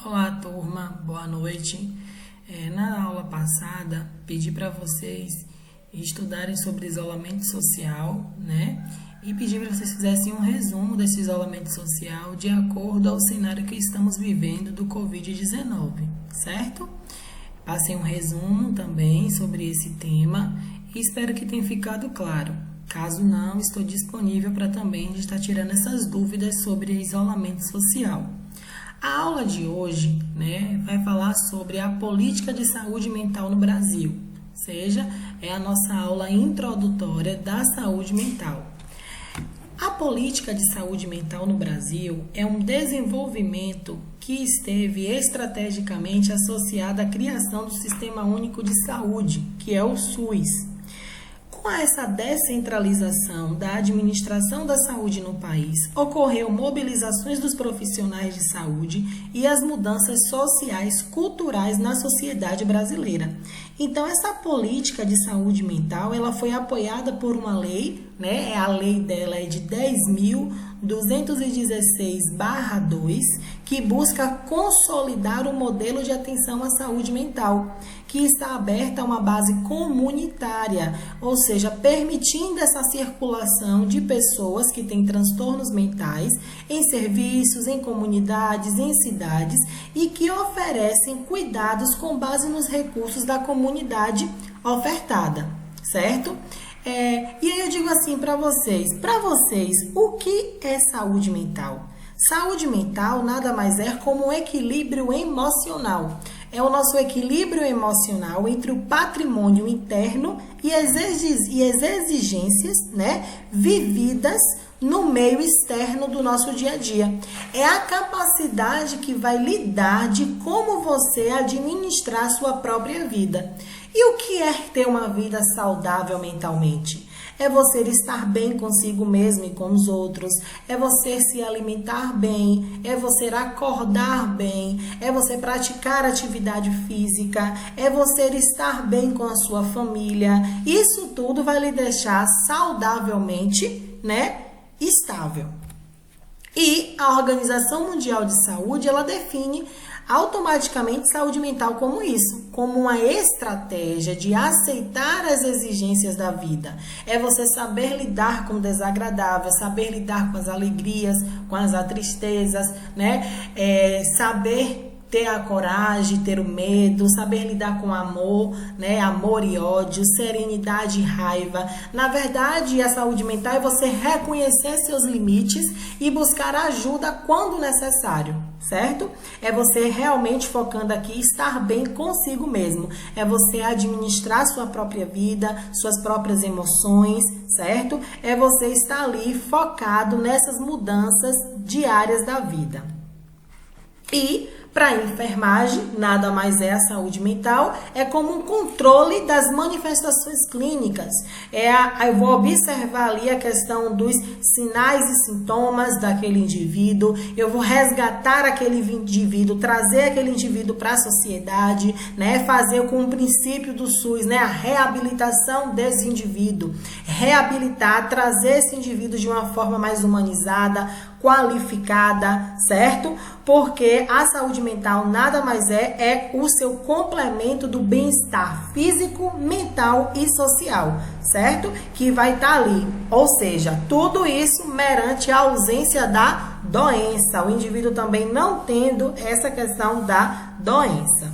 Olá, turma, boa noite. Na aula passada, pedi para vocês estudarem sobre isolamento social, né? E pedi para vocês fizessem um resumo desse isolamento social de acordo ao cenário que estamos vivendo do Covid-19, certo? Passei um resumo também sobre esse tema e espero que tenha ficado claro. Caso não, estou disponível para também estar tirando essas dúvidas sobre isolamento social. A aula de hoje, vai falar sobre a política de saúde mental no Brasil, ou seja, é a nossa aula introdutória da saúde mental. A política de saúde mental no Brasil é um desenvolvimento que esteve estrategicamente associado à criação do Sistema Único de Saúde, que é o SUS. Com essa descentralização da administração da saúde no país, ocorreu mobilizações dos profissionais de saúde e as mudanças sociais, culturais na sociedade brasileira. Então, essa política de saúde mental, ela foi apoiada por uma lei, a lei dela é de 10.216/2, que busca consolidar o modelo de atenção à saúde mental, que está aberta a uma base comunitária, ou seja, permitindo essa circulação de pessoas que têm transtornos mentais em serviços, em comunidades, em cidades e que oferecem cuidados com base nos recursos da comunidade ofertada, certo? E aí eu digo assim para vocês, o que é saúde mental? Saúde mental nada mais é como um equilíbrio emocional. É o nosso equilíbrio emocional entre o patrimônio interno e as exigências, vividas no meio externo do nosso dia a dia. É a capacidade que vai lidar de como você administrar sua própria vida. E o que é ter uma vida saudável mentalmente? É você estar bem consigo mesmo e com os outros, é você se alimentar bem, é você acordar bem, é você praticar atividade física, é você estar bem com a sua família. Isso tudo vai lhe deixar saudavelmente, estável. E a Organização Mundial de Saúde, ela define automaticamente saúde mental como isso, como uma estratégia de aceitar as exigências da vida. É você saber lidar com o desagradável, saber lidar com as alegrias, com as tristezas, saber ter a coragem, ter o medo, saber lidar com amor, amor e ódio, serenidade e raiva. Na verdade, a saúde mental é você reconhecer seus limites e buscar ajuda quando necessário, certo? É você realmente focando aqui estar bem consigo mesmo. É você administrar sua própria vida, suas próprias emoções, certo? É você estar ali focado nessas mudanças diárias da vida. E para a enfermagem, nada mais é a saúde mental, é como um controle das manifestações clínicas. Eu vou observar ali a questão dos sinais e sintomas daquele indivíduo, eu vou resgatar aquele indivíduo, trazer aquele indivíduo para a sociedade, fazer com o princípio do SUS, a reabilitação desse indivíduo, reabilitar, trazer esse indivíduo de uma forma mais humanizada, qualificada, certo? Porque a saúde mental nada mais é o seu complemento do bem-estar físico, mental e social, certo? Que vai estar ali. Ou seja, tudo isso merante a ausência da doença. O indivíduo também não tendo essa questão da doença.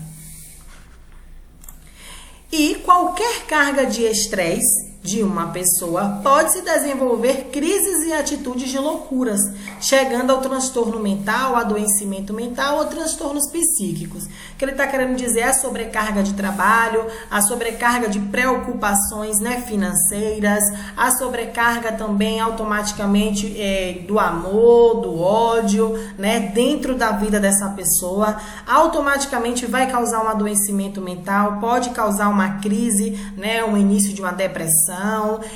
E qualquer carga de estresse de uma pessoa pode se desenvolver crises e atitudes de loucuras, chegando ao transtorno mental, adoecimento mental ou transtornos psíquicos. O que ele está querendo dizer é a sobrecarga de trabalho, a sobrecarga de preocupações financeiras, a sobrecarga também automaticamente do amor, do ódio, dentro da vida dessa pessoa, automaticamente vai causar um adoecimento mental, pode causar uma crise, um início de uma depressão.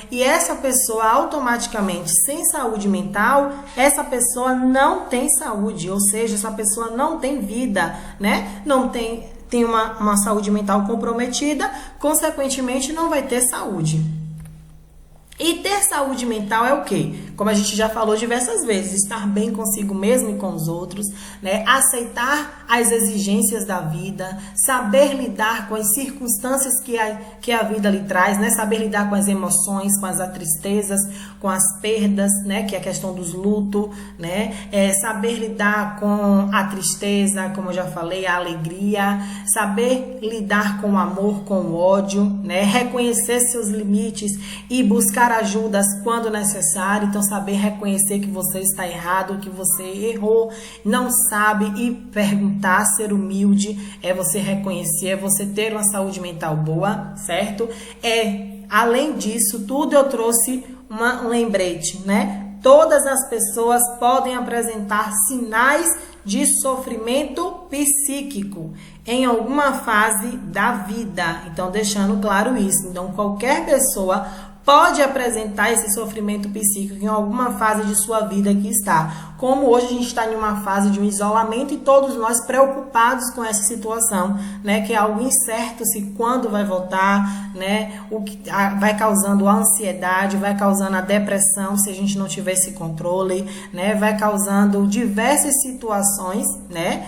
E essa pessoa automaticamente sem saúde mental, essa pessoa não tem saúde, ou seja, essa pessoa não tem vida, não tem uma saúde mental comprometida, consequentemente não vai ter saúde. E ter saúde mental é o quê? Como a gente já falou diversas vezes, estar bem consigo mesmo e com os outros, né? Aceitar as exigências da vida, saber lidar com as circunstâncias que a vida lhe traz, né? Saber lidar com as emoções, com as tristezas, com as perdas, né? Que é a questão dos lutos, né? Saber lidar com a tristeza, como eu já falei, a alegria, saber lidar com o amor, com o ódio, né? Reconhecer seus limites e buscar ajudas quando necessário. Então, saber reconhecer que você está errado, que você errou, não sabe e perguntar, ser humilde, é você reconhecer, é você ter uma saúde mental boa, certo? Além disso, tudo eu trouxe um lembrete, né? Todas as pessoas podem apresentar sinais de sofrimento psíquico em alguma fase da vida. Então, deixando claro isso. Então, qualquer pessoa pode apresentar esse sofrimento psíquico em alguma fase de sua vida que está. Como hoje a gente está em uma fase de um isolamento e todos nós preocupados com essa situação, né? Que é algo incerto se quando vai voltar, né? O que vai causando a ansiedade, vai causando a depressão se a gente não tiver esse controle, né? Vai causando diversas situações, né?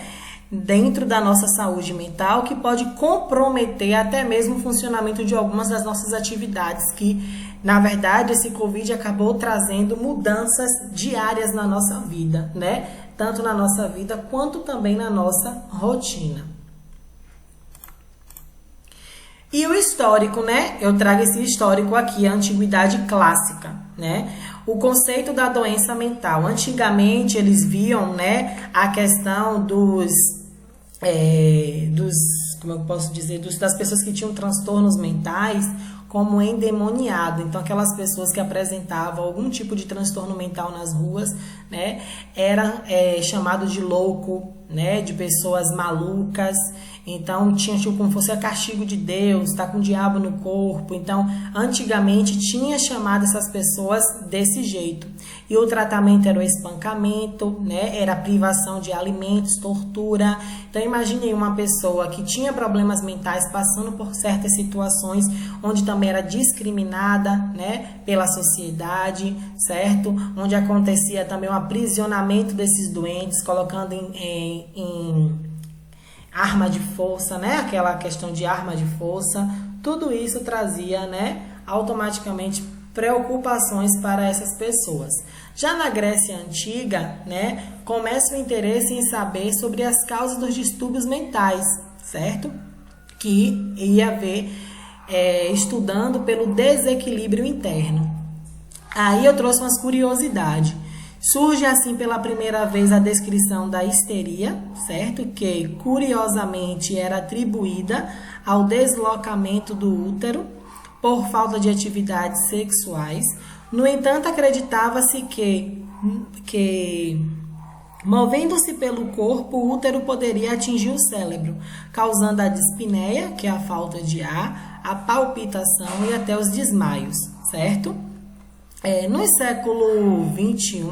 Dentro da nossa saúde mental que pode comprometer até mesmo o funcionamento de algumas das nossas atividades que, na verdade, esse Covid acabou trazendo mudanças diárias na nossa vida, né? Tanto na nossa vida quanto também na nossa rotina. E o histórico, né? Eu trago esse histórico aqui, a antiguidade clássica, né? O conceito da doença mental. Antigamente, eles viam, né, a questão como eu posso dizer, das pessoas que tinham transtornos mentais como endemoniado. Então, aquelas pessoas que apresentavam algum tipo de transtorno mental nas ruas, né, era chamado de louco, né, de pessoas malucas. Então, tinha tipo como fosse castigo de Deus, tá com o diabo no corpo. Então, antigamente tinha chamado essas pessoas desse jeito. E o tratamento era o espancamento, né? Era a privação de alimentos, tortura. Então, imagine uma pessoa que tinha problemas mentais passando por certas situações onde também era discriminada, né, pela sociedade, certo? Onde acontecia também o aprisionamento desses doentes, colocando em arma de força, né? Aquela questão de arma de força. Tudo isso trazia, né, automaticamente preocupações para essas pessoas. Já na Grécia Antiga, né, começa o interesse em saber sobre as causas dos distúrbios mentais, certo? Que ia ver estudando pelo desequilíbrio interno. Aí eu trouxe umas curiosidades. Surge assim pela primeira vez a descrição da histeria, certo? Que curiosamente era atribuída ao deslocamento do útero por falta de atividades sexuais. No entanto, acreditava-se que movendo-se pelo corpo, o útero poderia atingir o cérebro, causando a dispneia, que é a falta de ar, a palpitação e até os desmaios, certo? No século XXI,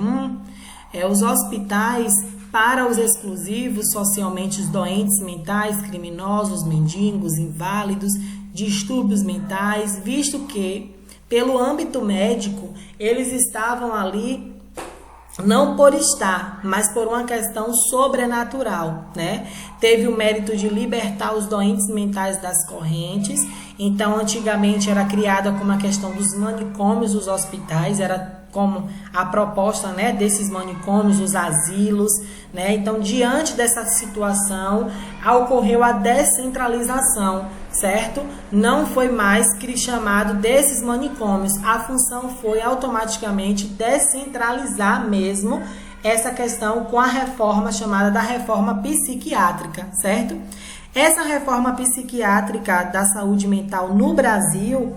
os hospitais para os exclusivos, socialmente os doentes mentais, criminosos, mendigos, inválidos, distúrbios mentais, visto que, pelo âmbito médico, eles estavam ali não por estar, mas por uma questão sobrenatural, né? Teve o mérito de libertar os doentes mentais das correntes. Então, antigamente era criada como a questão dos manicômios, dos hospitais, era como a proposta, né, desses manicômios, os asilos, né? Então, diante dessa situação, ocorreu a descentralização, certo? Não foi mais chamado desses manicômios. A função foi automaticamente descentralizar mesmo essa questão com a reforma chamada da reforma psiquiátrica, certo? Essa reforma psiquiátrica da saúde mental no Brasil,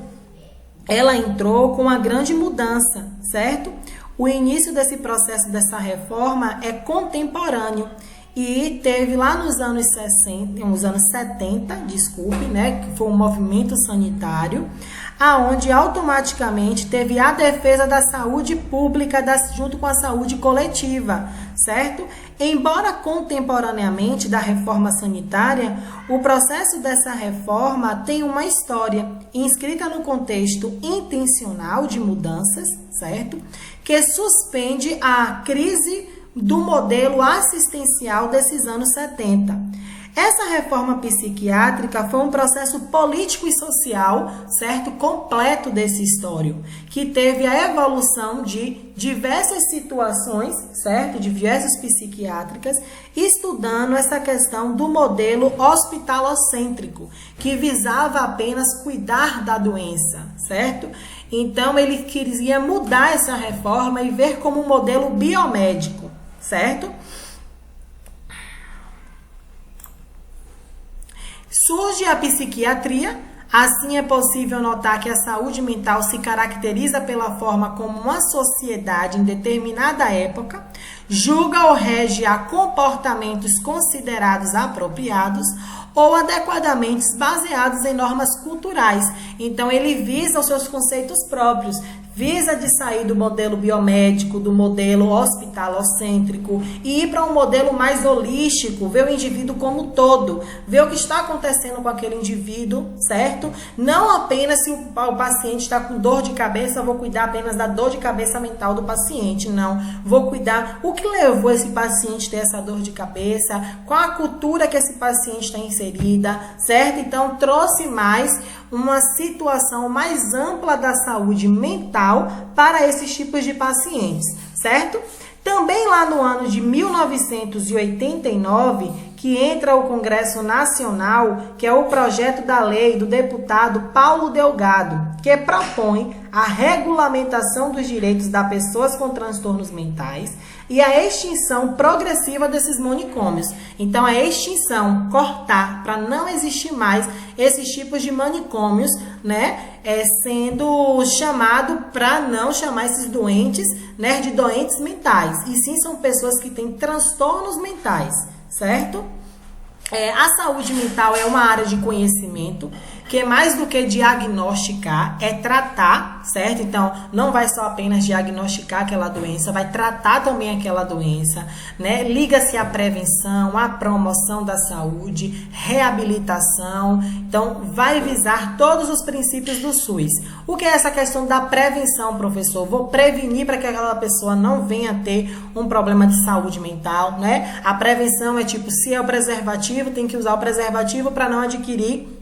ela entrou com uma grande mudança, certo? O início desse processo, dessa reforma, é contemporâneo e teve lá nos anos 60, nos anos 70, desculpe, né, que foi um movimento sanitário, aonde automaticamente teve a defesa da saúde pública junto com a saúde coletiva, certo? Embora contemporaneamente da reforma sanitária, o processo dessa reforma tem uma história inscrita no contexto intencional de mudanças, certo? Que suspende a crise do modelo assistencial desses anos 70. Essa reforma psiquiátrica foi um processo político e social, certo? Completo desse histórico, que teve a evolução de diversas situações, certo? Diversas psiquiátricas, estudando essa questão do modelo hospitalocêntrico, que visava apenas cuidar da doença, certo? Então, ele queria mudar essa reforma e ver como um modelo biomédico, certo? Surge a psiquiatria, assim é possível notar que a saúde mental se caracteriza pela forma como uma sociedade em determinada época julga ou rege a comportamentos considerados apropriados ou adequadamente baseados em normas culturais. Então, ele visa os seus conceitos próprios, visa de sair do modelo biomédico, do modelo hospitalocêntrico e ir para um modelo mais holístico, ver o indivíduo como todo, ver o que está acontecendo com aquele indivíduo, certo? Não apenas se o paciente está com dor de cabeça, vou cuidar apenas da dor de cabeça mental do paciente, não. Vou cuidar o que levou esse paciente a ter essa dor de cabeça, qual a cultura que esse paciente está inserida, certo? Então, trouxe mais uma situação mais ampla da saúde mental para esses tipos de pacientes, certo? Também lá no ano de 1989, que entra o Congresso Nacional, que é o projeto da lei do deputado Paulo Delgado, que propõe a regulamentação dos direitos das pessoas com transtornos mentais e a extinção progressiva desses manicômios. Então, a extinção, cortar, para não existir mais esses tipos de manicômios, né? Sendo chamado para não chamar esses doentes, né, de doentes mentais. E sim, são pessoas que têm transtornos mentais, certo? A saúde mental é uma área de conhecimento que mais do que diagnosticar, é tratar, certo? Então, não vai só apenas diagnosticar aquela doença, vai tratar também aquela doença, né? Liga-se à prevenção, à promoção da saúde, reabilitação. Então, vai visar todos os princípios do SUS. O que é essa questão da prevenção, professor? Vou prevenir para que aquela pessoa não venha ter um problema de saúde mental, né? A prevenção é tipo, se é o preservativo, tem que usar o preservativo para não adquirir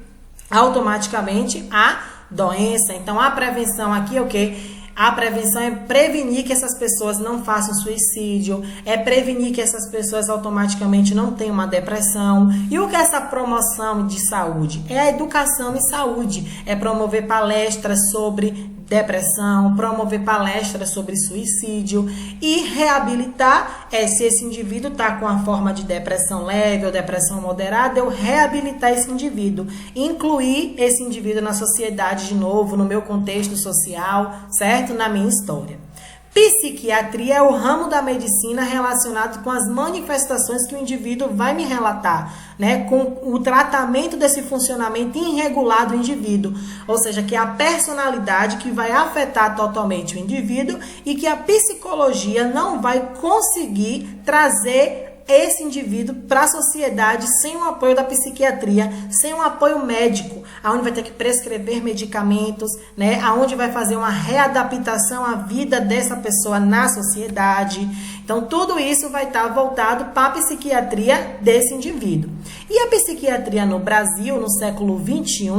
automaticamente a doença. Então, a prevenção aqui é o quê? A prevenção é prevenir que essas pessoas não façam suicídio, é prevenir que essas pessoas automaticamente não tenham uma depressão. E o que é essa promoção de saúde? É a educação em saúde, é promover palestras sobre depressão, promover palestras sobre suicídio e reabilitar, se esse indivíduo está com a forma de depressão leve ou depressão moderada, eu reabilitar esse indivíduo, incluir esse indivíduo na sociedade de novo, no meu contexto social, certo? Na minha história. Psiquiatria é o ramo da medicina relacionado com as manifestações que o indivíduo vai me relatar, né? Com o tratamento desse funcionamento irregular do indivíduo, ou seja, que é a personalidade que vai afetar totalmente o indivíduo e que a psicologia não vai conseguir trazer esse indivíduo para a sociedade sem o apoio da psiquiatria, sem um apoio médico, aonde vai ter que prescrever medicamentos, né? Aonde vai fazer uma readaptação à vida dessa pessoa na sociedade. Então, tudo isso vai estar voltado para a psiquiatria desse indivíduo. E a psiquiatria no Brasil, no século XXI,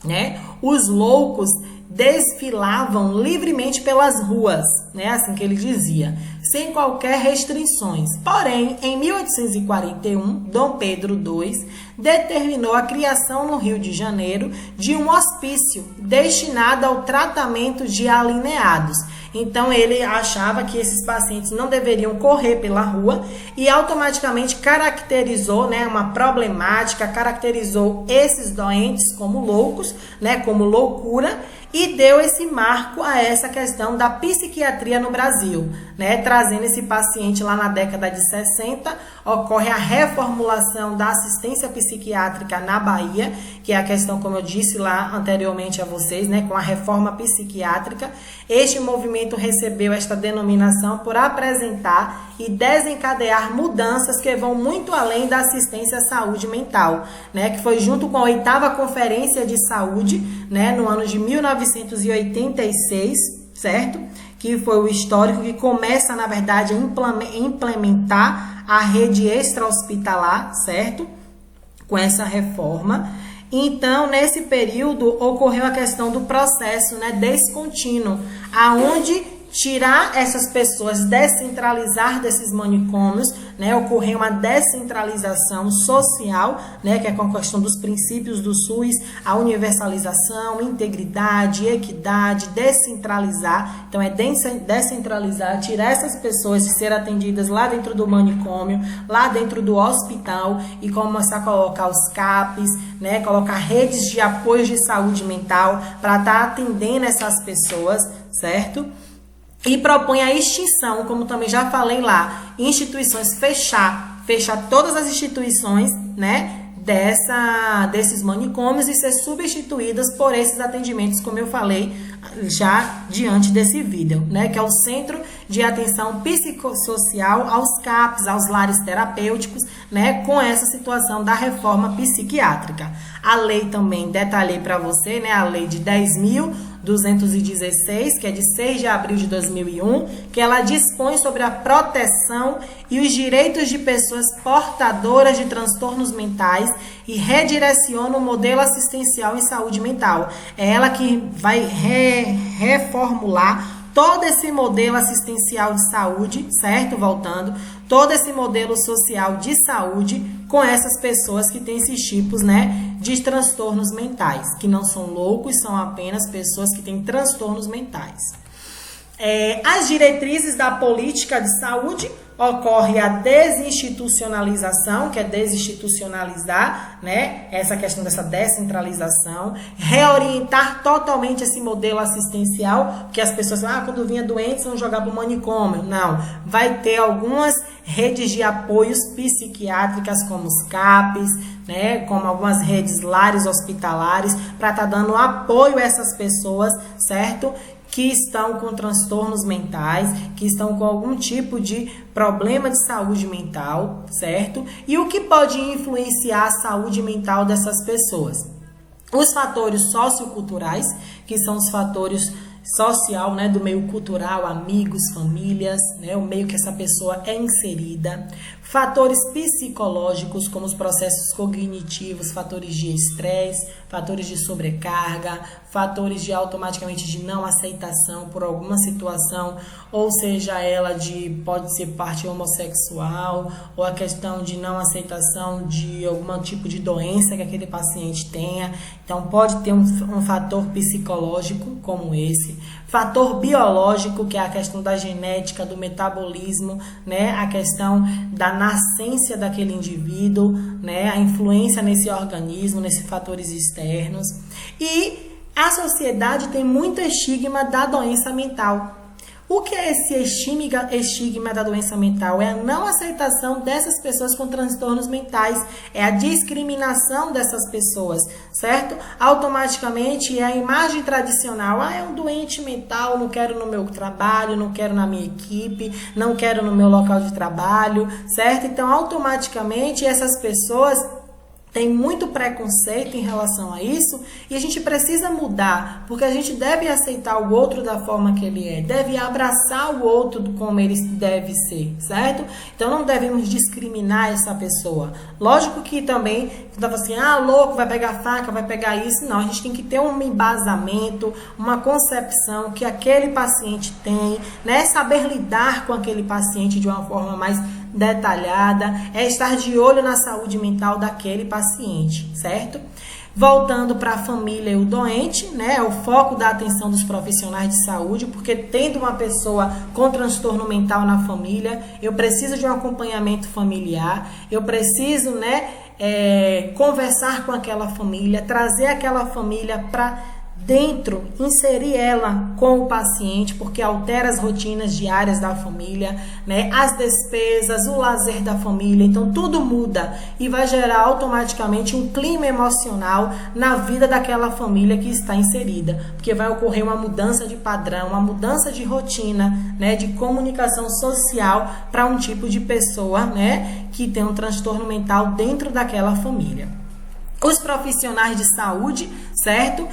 né? Os loucos desfilavam livremente pelas ruas, né? Assim que ele dizia, sem qualquer restrições. Porém, em 1841, Dom Pedro II determinou a criação no Rio de Janeiro de um hospício destinado ao tratamento de alienados. Então, ele achava que esses pacientes não deveriam correr pela rua e automaticamente caracterizou, né, uma problemática, caracterizou esses doentes como loucos, né, como loucura, e deu esse marco a essa questão da psiquiatria no Brasil, né? Trazendo esse paciente lá na década de 60, ocorre a reformulação da assistência psiquiátrica na Bahia, que é a questão, como eu disse lá anteriormente a vocês, né? Com a reforma psiquiátrica. Este movimento recebeu esta denominação por apresentar e desencadear mudanças que vão muito além da assistência à saúde mental, né? Que foi junto com a 8ª Conferência de Saúde, né? No ano de 1986, certo? Que foi o histórico que começa, na verdade, a implementar a rede extra-hospitalar, certo? Com essa reforma. Então, nesse período, ocorreu a questão do processo, né, descontínuo, aonde tirar essas pessoas, descentralizar desses manicômios, né, ocorreu uma descentralização social, né, que é com a questão dos princípios do SUS, a universalização, integridade, equidade, descentralizar. Então, é descentralizar, tirar essas pessoas de ser atendidas lá dentro do manicômio, lá dentro do hospital e começar a colocar os CAPs, né, colocar redes de apoio de saúde mental para estar atendendo essas pessoas, certo? E propõe a extinção, como também já falei lá, instituições, fechar todas as instituições, né, desses manicômios e ser substituídas por esses atendimentos, como eu falei já diante desse vídeo, né, que é o Centro de Atenção Psicossocial, aos CAPs, aos lares terapêuticos, né, com essa situação da reforma psiquiátrica. A lei também detalhei para você, né, a lei de 10.216, que é de 6 de abril de 2001, que ela dispõe sobre a proteção e os direitos de pessoas portadoras de transtornos mentais e redireciona o modelo assistencial em saúde mental. É ela que vai reformular todo esse modelo assistencial de saúde, certo? Voltando, todo esse modelo social de saúde com essas pessoas que têm esses tipos, né, de transtornos mentais, que não são loucos, são apenas pessoas que têm transtornos mentais. As diretrizes da política de saúde, ocorre a desinstitucionalização, que é desinstitucionalizar, né, essa questão dessa descentralização, reorientar totalmente esse modelo assistencial, porque as pessoas falam, quando vinha doentes vão jogar para o manicômio. Não, vai ter algumas redes de apoios psiquiátricas, como os CAPs, né, como algumas redes lares hospitalares, para estar dando apoio a essas pessoas, certo? Que estão com transtornos mentais, que estão com algum tipo de problema de saúde mental, certo? E o que pode influenciar a saúde mental dessas pessoas? Os fatores socioculturais, que são os fatores social, né, do meio cultural, amigos, famílias, né, o meio que essa pessoa é inserida. Fatores psicológicos, como os processos cognitivos, fatores de estresse, fatores de sobrecarga, fatores de automaticamente de não aceitação por alguma situação, ou seja, ela pode ser parte homossexual, ou a questão de não aceitação de algum tipo de doença que aquele paciente tenha. Então, pode ter um fator psicológico como esse. Fator biológico, que é a questão da genética, do metabolismo, né? A questão da nascência daquele indivíduo, né? A influência nesse organismo, nesses fatores externos. E a sociedade tem muito estigma da doença mental. O que é esse estigma da doença mental? É a não aceitação dessas pessoas com transtornos mentais, é a discriminação dessas pessoas, certo? Automaticamente é a imagem tradicional, é um doente mental, não quero no meu trabalho, não quero na minha equipe, não quero no meu local de trabalho, certo? Então, automaticamente essas pessoas tem muito preconceito em relação a isso e a gente precisa mudar, porque a gente deve aceitar o outro da forma que ele é, deve abraçar o outro como ele deve ser, certo? Então não devemos discriminar essa pessoa. Lógico que também, estava assim, louco, vai pegar faca, vai pegar isso. Não, a gente tem que ter um embasamento, uma concepção que aquele paciente tem, né? Saber lidar com aquele paciente de uma forma mais detalhada, é estar de olho na saúde mental daquele paciente, certo? Voltando para a família e o doente, né? É o foco da atenção dos profissionais de saúde, porque tendo uma pessoa com transtorno mental na família, eu preciso de um acompanhamento familiar, eu preciso, né, conversar com aquela família, trazer aquela família para inserir ela com o paciente, porque altera as rotinas diárias da família, né? As despesas, o lazer da família, então tudo muda e vai gerar automaticamente um clima emocional na vida daquela família que está inserida, porque vai ocorrer uma mudança de padrão, uma mudança de rotina, né? De comunicação social para um tipo de pessoa, né? Que tem um transtorno mental dentro daquela família. Os profissionais de saúde, certo?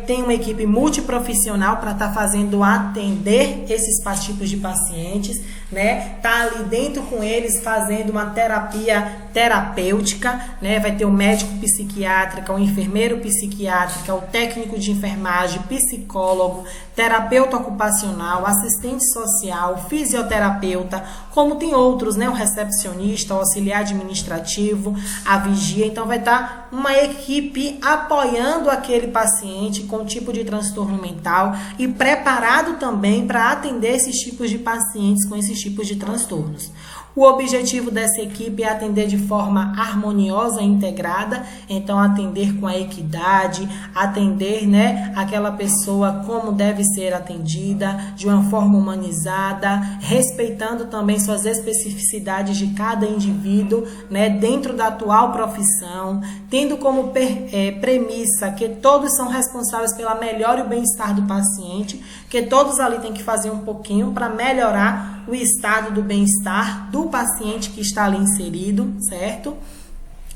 Tem uma equipe multiprofissional para estar fazendo atender esses tipos de pacientes, né? Tá ali dentro com eles fazendo uma terapia terapêutica, né? Vai ter o médico psiquiátrico, o enfermeiro psiquiátrico, o técnico de enfermagem, psicólogo, terapeuta ocupacional, assistente social, fisioterapeuta, como tem outros, né? O recepcionista, o auxiliar administrativo, a vigia. Então vai estar uma equipe apoiando aquele paciente com tipo de transtorno mental e preparado também para atender esses tipos de pacientes com esses tipos de transtornos. O objetivo dessa equipe é atender de forma harmoniosa e integrada, então atender com a equidade, atender, né, aquela pessoa como deve ser atendida, de uma forma humanizada, respeitando também suas especificidades de cada indivíduo, né, dentro da atual profissão, tendo como premissa que todos são responsáveis pela melhora e o bem-estar do paciente, que todos ali têm que fazer um pouquinho para melhorar o estado do bem-estar do paciente que está ali inserido, certo?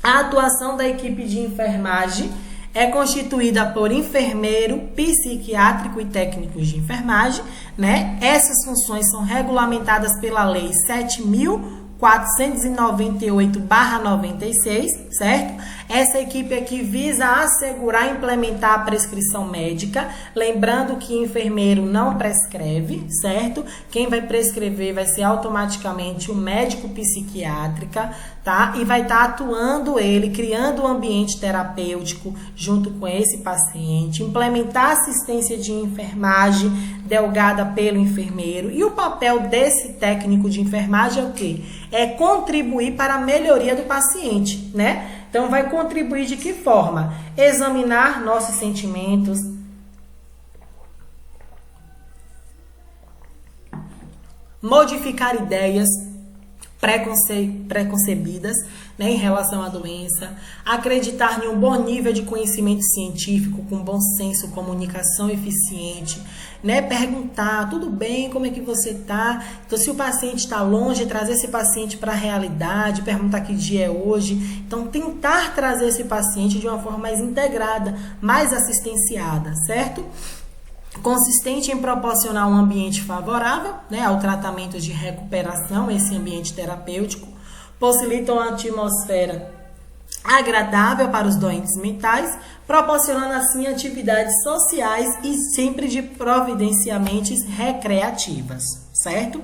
A atuação da equipe de enfermagem é constituída por enfermeiro, psiquiátrico e técnicos de enfermagem, né? Essas funções são regulamentadas pela Lei 7.498/96, certo? Essa equipe aqui visa assegurar e implementar a prescrição médica, lembrando que enfermeiro não prescreve, certo? Quem vai prescrever vai ser automaticamente o médico psiquiátrico, tá? E vai estar atuando ele, criando um ambiente terapêutico junto com esse paciente, implementar assistência de enfermagem delegada pelo enfermeiro. E o papel desse técnico de enfermagem é o quê? É contribuir para a melhoria do paciente, né? Então, vai contribuir de que forma? Examinar nossos sentimentos, modificar ideias preconcebidas, né, em relação à doença, acreditar em um bom nível de conhecimento científico, com bom senso, comunicação eficiente, né, perguntar, tudo bem, como é que você tá? Então, se o paciente está longe, trazer esse paciente para a realidade, perguntar que dia é hoje. Então, tentar trazer esse paciente de uma forma mais integrada, mais assistenciada, certo? Consistente em proporcionar um ambiente favorável, né, ao tratamento de recuperação, esse ambiente terapêutico, possibilita uma atmosfera agradável para os doentes mentais, proporcionando assim atividades sociais e sempre de providenciamente recreativas, certo?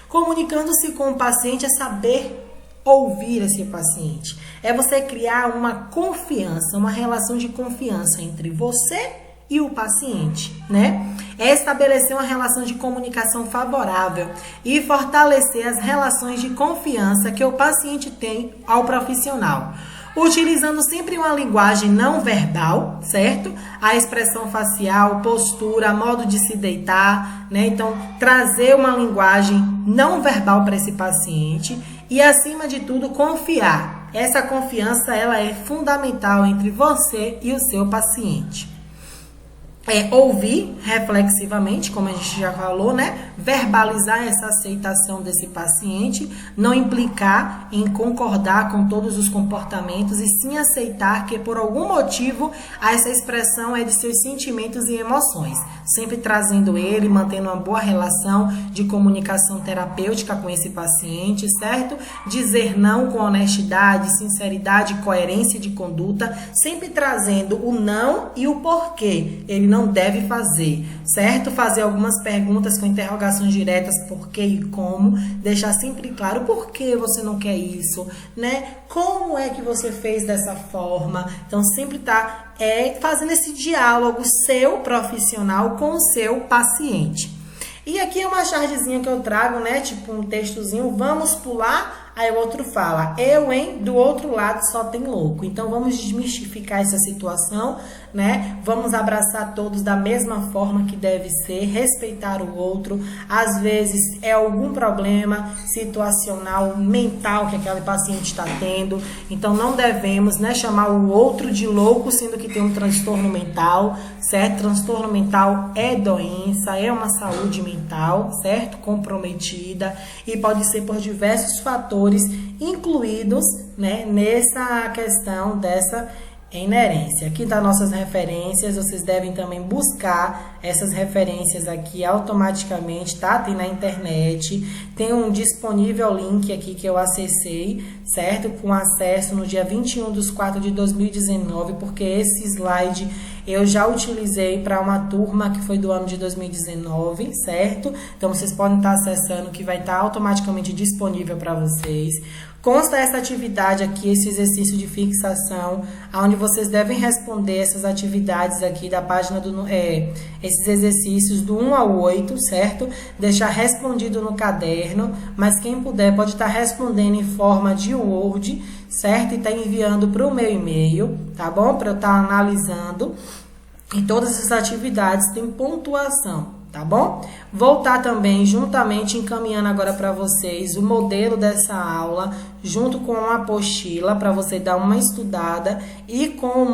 Comunicando-se com o paciente é saber ouvir esse paciente, é você criar uma confiança, uma relação de confiança entre você e o paciente, né? É estabelecer uma relação de comunicação favorável e fortalecer as relações de confiança que o paciente tem ao profissional, utilizando sempre uma linguagem não verbal, certo? A expressão facial, postura, modo de se deitar, né? Então, trazer uma linguagem não verbal para esse paciente e, acima de tudo, confiar. Essa confiança, ela é fundamental entre você e o seu paciente. Ouvir reflexivamente, como a gente já falou, né? Verbalizar essa aceitação desse paciente, não implicar em concordar com todos os comportamentos e sim aceitar que por algum motivo essa expressão é de seus sentimentos e emoções, sempre trazendo ele, mantendo uma boa relação de comunicação terapêutica com esse paciente, certo? Dizer não com honestidade, sinceridade e coerência de conduta, sempre trazendo o não e o porquê ele não deve fazer, certo? Fazer algumas perguntas com interrogações diretas, por que e como, deixar sempre claro por que você não quer isso, né? Como é que você fez dessa forma? Então, sempre tá fazendo esse diálogo seu profissional com o seu paciente. E aqui é uma chargezinha que eu trago, né? Tipo um textozinho, vamos pular Aí o outro fala, eu, hein? Do outro lado só tem louco. Então vamos desmistificar essa situação, né? Vamos abraçar todos da mesma forma que deve ser, respeitar o outro. Às vezes é algum problema situacional, mental que aquele paciente está tendo. Então não devemos, né, chamar o outro de louco, sendo que tem um transtorno mental, certo? Transtorno mental é doença, é uma saúde mental, certo? Comprometida e pode ser por diversos fatores incluídos, né, nessa questão dessa inerência. Aqui tá nossas referências, vocês devem também buscar essas referências aqui automaticamente, tá? Tem na internet, tem um disponível link aqui que eu acessei, certo? Com acesso no dia 21/4/2019, porque esse slide eu já utilizei para uma turma que foi do ano de 2019, certo? Então vocês podem estar acessando, que vai estar automaticamente disponível para vocês. Consta essa atividade aqui, esse exercício de fixação, onde vocês devem responder essas atividades aqui da página esses exercícios do 1 ao 8, certo? Deixar respondido no caderno, mas quem puder pode estar respondendo em forma de Word, certo? E tá enviando para o meu e-mail, tá bom? Para eu estar analisando. E todas essas atividades têm pontuação, tá bom? Vou estar também juntamente encaminhando agora para vocês o modelo dessa aula, junto com uma apostila para você dar uma estudada e com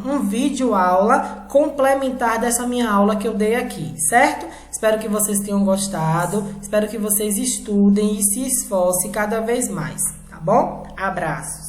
um vídeo aula complementar dessa minha aula que eu dei aqui, certo? Espero que vocês tenham gostado, espero que vocês estudem e se esforcem cada vez mais, tá bom? Abraços!